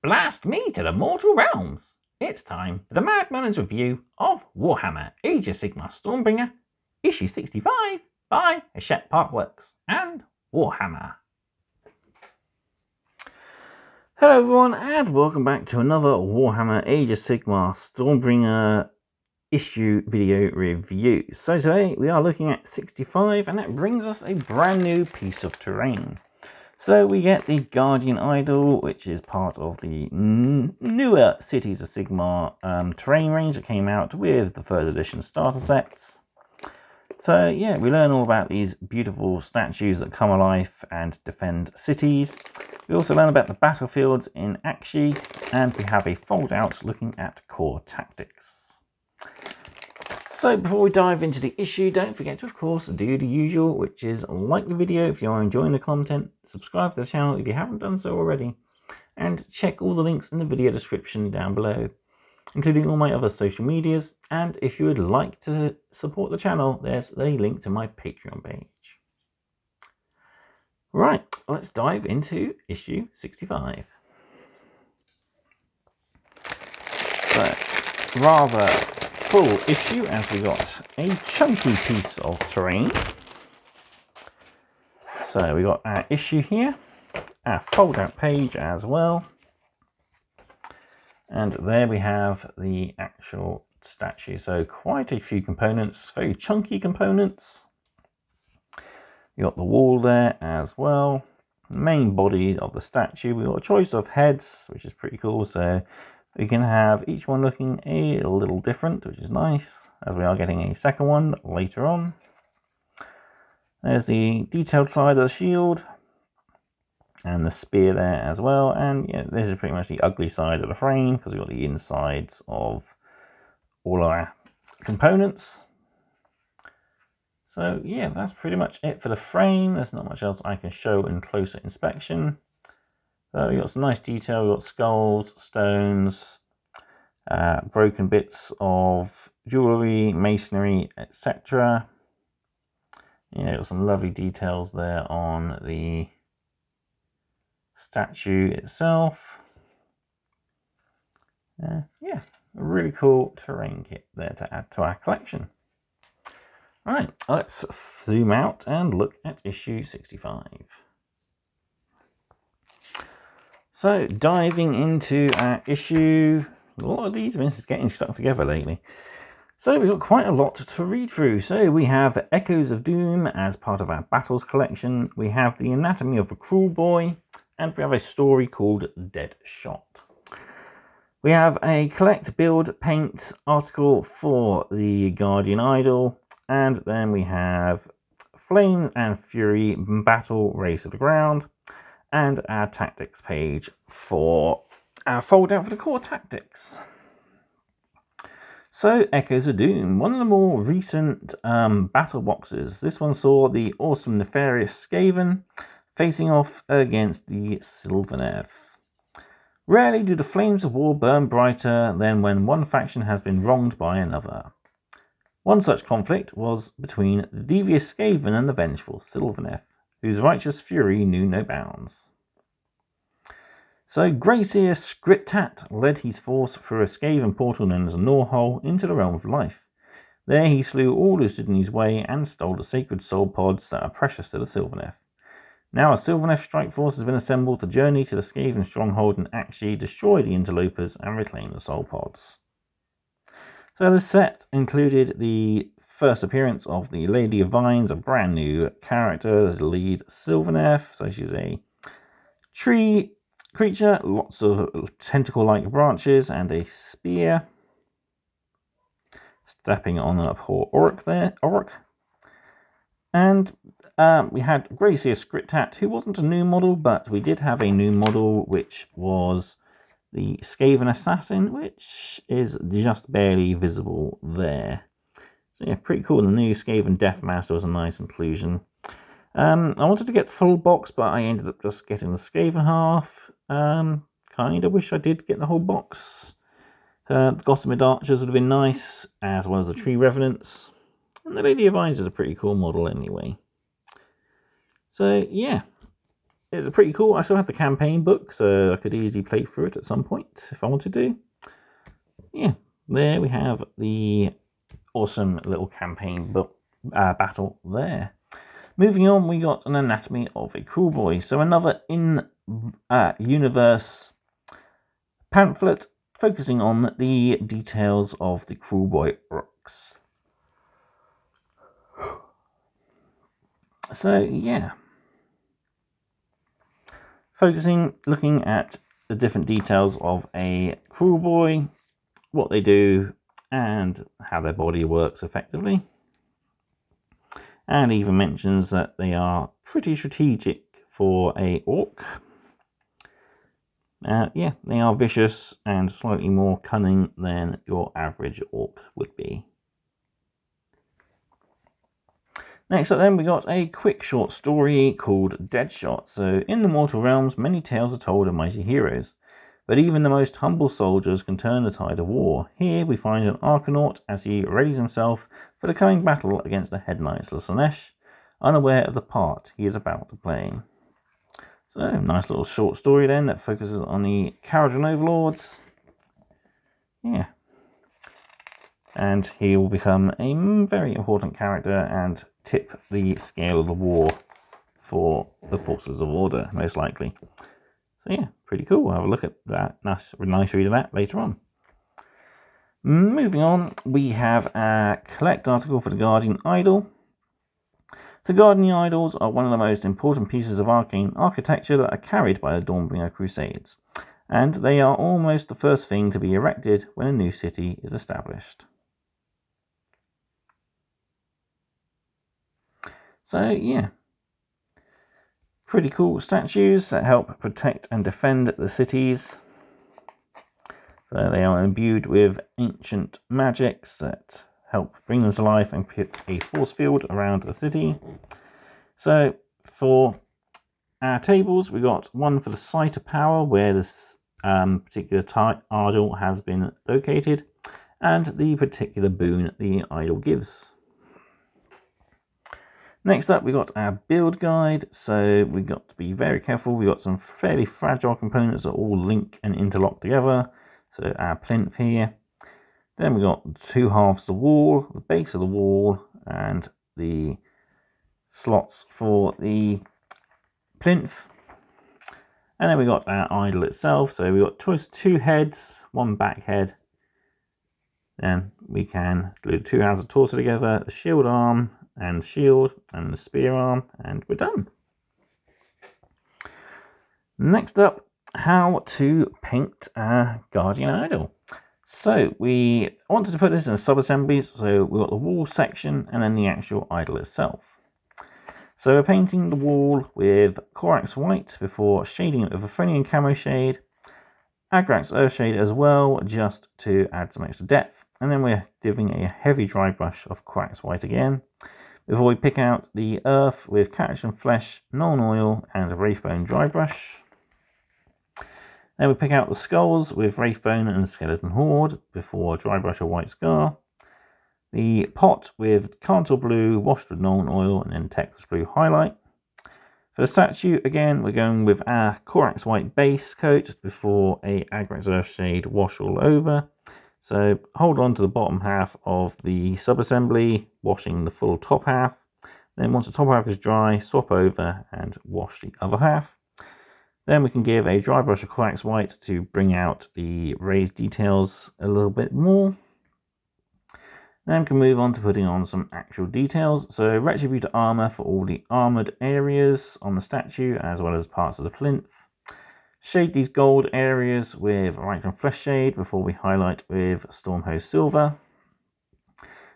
Blast me to the mortal realms! It's time for the Mad Merlins review of Warhammer Age of Sigmar Stormbringer, issue 65 by Hachette Parkworks and Warhammer. Hello everyone and welcome back to another Warhammer Age of Sigmar Stormbringer issue video review. So today we are looking at 65 and that brings us a brand new piece of terrain. So we get the Guardian Idol, which is part of the newer Cities of Sigmar terrain range that came out with the 3rd edition starter sets. So yeah, we learn all about these beautiful statues that come alive and defend cities. We also learn about the battlefields in Akshi, and we have a fold out looking at core tactics. So before we dive into the issue, don't forget to, of course, do the usual, which is like the video if you are enjoying the content, subscribe to the channel if you haven't done so already, and check all the links in the video description down below, including all my other social medias. And if you would like to support the channel, there's a link to my Patreon page. Right, let's dive into issue 65. So, rather full issue as we got a chunky piece of terrain. So we got our issue here, our fold out page as well, and there we have the actual statue. So quite a few components, very chunky components. You got the wall there as well, the main body of the statue. We got a choice of heads, which is pretty cool. So we can have each one looking a little different, which is nice, as we are getting a second one later on. There's the detailed side of the shield and the spear there as well. And yeah, this is pretty much the ugly side of the frame because we've got the insides of all our components. So yeah, that's pretty much it for the frame. There's not much else I can show in closer inspection. So we've got some nice detail. We've got skulls, stones, broken bits of jewellery, masonry, etc. You know, got some lovely details there on the statue itself. Yeah, a really cool terrain kit there to add to our collection. Right, let's zoom out and look at issue 65. So, diving into our issue, a lot of these are getting stuck together lately. So we've got quite a lot to read through. So we have Echoes of Doom as part of our Battles collection. We have The Anatomy of a Cruel Boy, and we have a story called Dead Shot. We have a Collect, Build, Paint article for the Guardian Idol, and then we have Flame and Fury Battle Race to the Ground, and our tactics page for our fold out for the core tactics. So, Echoes of Doom, one of the more recent battle boxes. This one saw the awesome Nefarious Skaven facing off against the Sylvaneth. Rarely do the flames of war burn brighter than when one faction has been wronged by another. One such conflict was between the devious Skaven and the vengeful Sylvaneth, whose righteous fury knew no bounds. So Grayseer Skrittat led his force through a Skaven portal known as a Norhole into the realm of life. There he slew all who stood in his way and stole the sacred soul pods that are precious to the Sylvaneth. Now a Sylvaneth strike force has been assembled to journey to the Skaven stronghold and actually destroy the interlopers and reclaim the soul pods. So the set included the first appearance of the Lady of Vines, a brand new character as the lead Sylvaneth. So she's a tree creature, lots of tentacle-like branches and a spear. Stepping on a poor Orc there, And we had Grayseer Skrittat, who wasn't a new model, but we did have a new model, which was the Skaven Assassin, which is just barely visible there. So yeah, pretty cool. The new Skaven Deathmaster was a nice inclusion. I wanted to get the full box, but I ended up just getting the Skaven half. Kind of wish I did get the whole box. The Gossamer Archers would have been nice, as well as the Tree Revenants. And the Lady of Vines is a pretty cool model anyway. So yeah, it's pretty cool. I still have the campaign book, so I could easily play through it at some point if I wanted to. Yeah, there we have the awesome little campaign book battle there. Moving on, we got an anatomy of a cruel boy. So another in-universe pamphlet focusing on the details of the cruel boy orcs. So yeah, looking at the different details of a cruel boy, what they do, and how their body works effectively. And even mentions that they are pretty strategic for a orc. Yeah, they are vicious and slightly more cunning than your average orc would be. Next up then, we got a quick short story called Deadshot. So, in the mortal realms, many tales are told of mighty heroes, but even the most humble soldiers can turn the tide of war. Here we find an Archanaut as he readies himself for the coming battle against the Head Knights of Slaanesh, unaware of the part he is about to play. So, nice little short story then that focuses on the Kharadron overlords. Yeah. And he will become a very important character and tip the scale of the war for the forces of order, most likely. So yeah, pretty cool. We'll have a look at that. Nice read of that later on. Moving on, we have a collect article for the Guardian Idol. So Guardian Idols are one of the most important pieces of arcane architecture that are carried by the Stormbringer Crusades, and they are almost the first thing to be erected when a new city is established. So yeah, pretty cool statues that help protect and defend the cities. So they are imbued with ancient magics that help bring them to life and put a force field around the city. So for our tables, we got one for the site of power where this particular idol has been located, and the particular boon the idol gives. Next up, we got our build guide. So we got to be very careful. We got some fairly fragile components that all link and interlock together. So our plinth here. Then we got two halves of the wall, the base of the wall, and the slots for the plinth. And then we got our idol itself. So we got two heads, one back head. Then we can glue the two halves of the torso together, the shield arm and shield and the spear arm, and we're done. Next up, how to paint a Guardian Idol. So we wanted to put this in sub-assemblies, so we've got the wall section and then the actual idol itself. So we're painting the wall with Corax White before shading it with a Phrenian Camo shade, Agrax Earth Shade as well, just to add some extra depth, and then we're giving a heavy dry brush of Corax White again, before we pick out the earth with Catch and Flesh, Nuln Oil and Wraithbone dry brush. Then we pick out the skulls with Wraithbone and Skeleton Horde before dry brush of White Scar. The pot with Carntal Blue washed with Nuln Oil and then Texas Blue highlight. For the statue, again, we're going with our Corax White base coat before a Agrax Earth Shade wash all over. So hold on to the bottom half of the sub-assembly, washing the full top half. Then once the top half is dry, swap over and wash the other half. Then we can give a dry brush of Corax White to bring out the raised details a little bit more. Then we can move on to putting on some actual details. So Retributor armor for all the armored areas on the statue, as well as parts of the plinth. Shade these gold areas with Reikland Flesh Shade before we highlight with Stormhost Silver.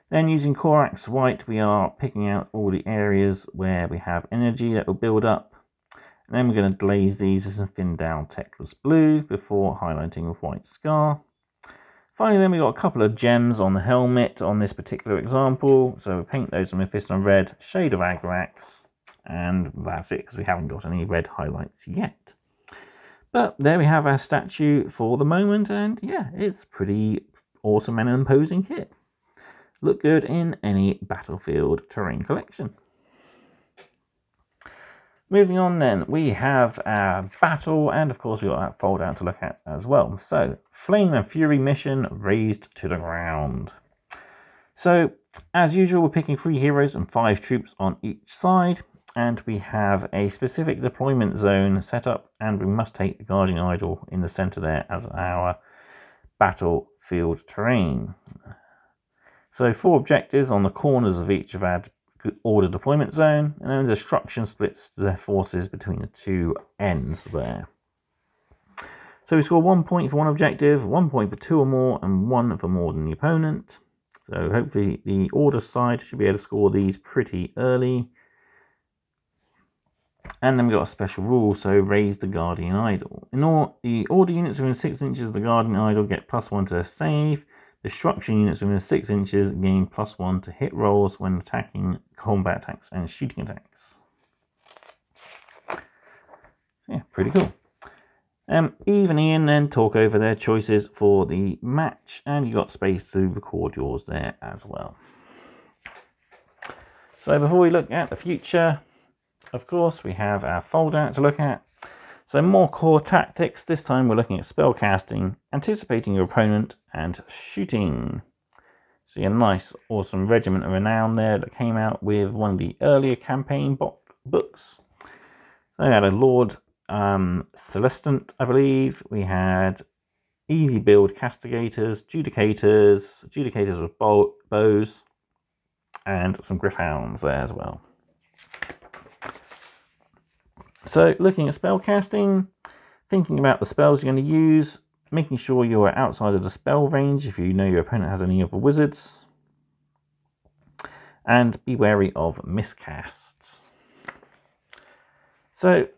Then using Corax White, we are picking out all the areas where we have energy that will build up. And then we're going to glaze these with some thinned down Teclis Blue before highlighting with White Scar. Finally, then we got a couple of gems on the helmet on this particular example. So we paint those with Mephiston Red, Shade of Agrax, and that's it because we haven't got any red highlights yet. But there we have our statue for the moment, and yeah, it's pretty awesome and imposing kit. Look good in any battlefield terrain collection. Moving on then, we have our battle, and of course we've got that fold out to look at as well. So, Flame and Fury mission, Razed to the Ground. So, as usual, we're picking 3 heroes and 5 troops on each side, and we have a specific deployment zone set up, and we must take the Guardian Idol in the center there as our battlefield terrain. So 4 objectives on the corners of each of our order deployment zone, and then destruction splits their forces between the 2 ends there. So we score 1 point for 1 objective, 1 point for 2 or more, and 1 for more than the opponent. So hopefully the order side should be able to score these pretty early. And then we've got a special rule, so raise the Guardian Idol. In all, the order units within 6 inches of the Guardian Idol get +1 to save. Destruction units within 6 inches gain +1 to hit rolls when attacking, combat attacks, and shooting attacks. Yeah, pretty cool. Eve and Ian then talk over their choices for the match, and you've got space to record yours there as well. So before we look at the future, of course, we have our fold out to look at. So more core tactics. This time we're looking at spell casting, anticipating your opponent, and shooting. See a nice, awesome Regiment of Renown there that came out with one of the earlier campaign books. They had a Lord Celestant, I believe. We had easy build castigators, judicators with bows, and some Griffhounds there as well. So looking at spell casting, thinking about the spells you're going to use, making sure you're outside of the spell range if you know your opponent has any other wizards, and be wary of miscasts. So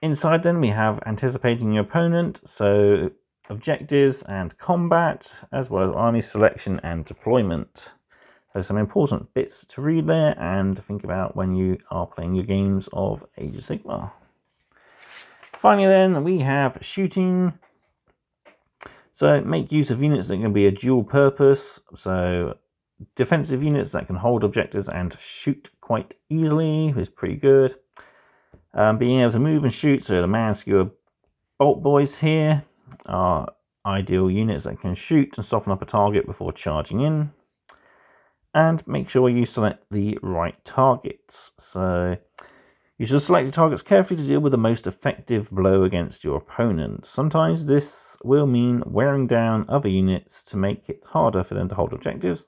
inside then we have anticipating your opponent, so objectives and combat, as well as army selection and deployment. So some important bits to read there and think about when you are playing your games of Age of Sigmar. Finally then, we have shooting. So make use of units that can be a dual purpose. So defensive units that can hold objectives and shoot quite easily is pretty good. Being able to move and shoot, so the man skewer bolt boys here are ideal units that can shoot and soften up a target before charging in. And make sure you select the right targets. So you should select your targets carefully to deal with the most effective blow against your opponent. Sometimes this will mean wearing down other units to make it harder for them to hold objectives.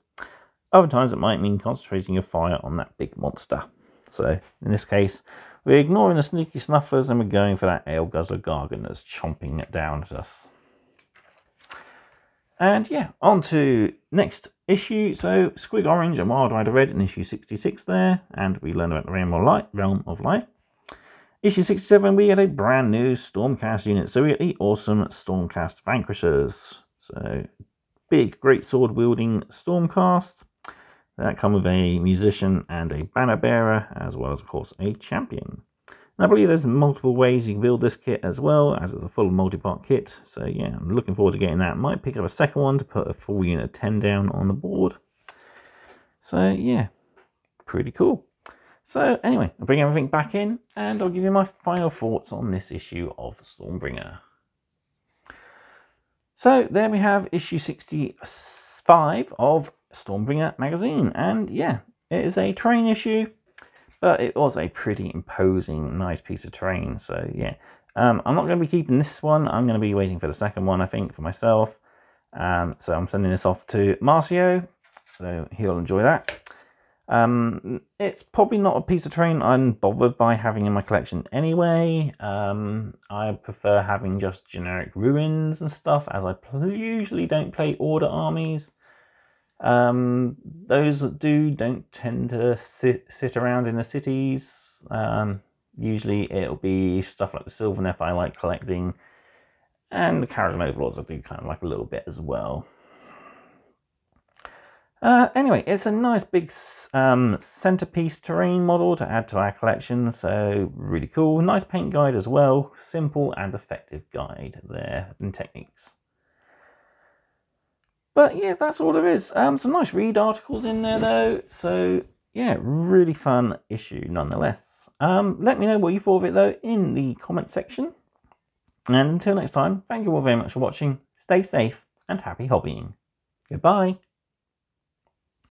Other times it might mean concentrating your fire on that big monster. So in this case, we're ignoring the sneaky snuffers and we're going for that Ale Guzzler Gargan that's chomping it down at us. And yeah, on to next issue. So Squig Orange and Wild Rider Red in issue 66 there, and we learn about the Realm of Life. Issue 67, we get a brand new Stormcast unit. So we get the awesome Stormcast Vanquishers. So big, great sword wielding Stormcast. That come with a musician and a banner bearer, as well as of course a champion. And I believe there's multiple ways you can build this kit as well, as it's a full multi-part kit. So yeah, I'm looking forward to getting that. Might pick up a second one to put a full unit of 10 down on the board. So yeah, pretty cool. So anyway, I'll bring everything back in and I'll give you my final thoughts on this issue of Stormbringer. So there we have issue 65 of Stormbringer magazine. And yeah, it is a terrain issue. But it was a pretty imposing, nice piece of terrain. So yeah, I'm not going to be keeping this one. I'm going to be waiting for the second one, I think, for myself. So I'm sending this off to Marcio, so he'll enjoy that. It's probably not a piece of terrain I'm bothered by having in my collection anyway. I prefer having just generic ruins and stuff, as I usually don't play order armies. Those that don't tend to sit around in the cities. Usually it'll be stuff like the Sylvaneth I like collecting, and the Kharazim Overlords I do kind of like a little bit as well. Anyway, it's a nice big centerpiece terrain model to add to our collection, so really cool. Nice paint guide as well, simple and effective guide there and techniques. But yeah, that's all there is. Some nice read articles in there though. So yeah, really fun issue nonetheless. Let me know what you thought of it though in the comment section. And until next time, thank you all very much for watching. Stay safe and happy hobbying. Goodbye.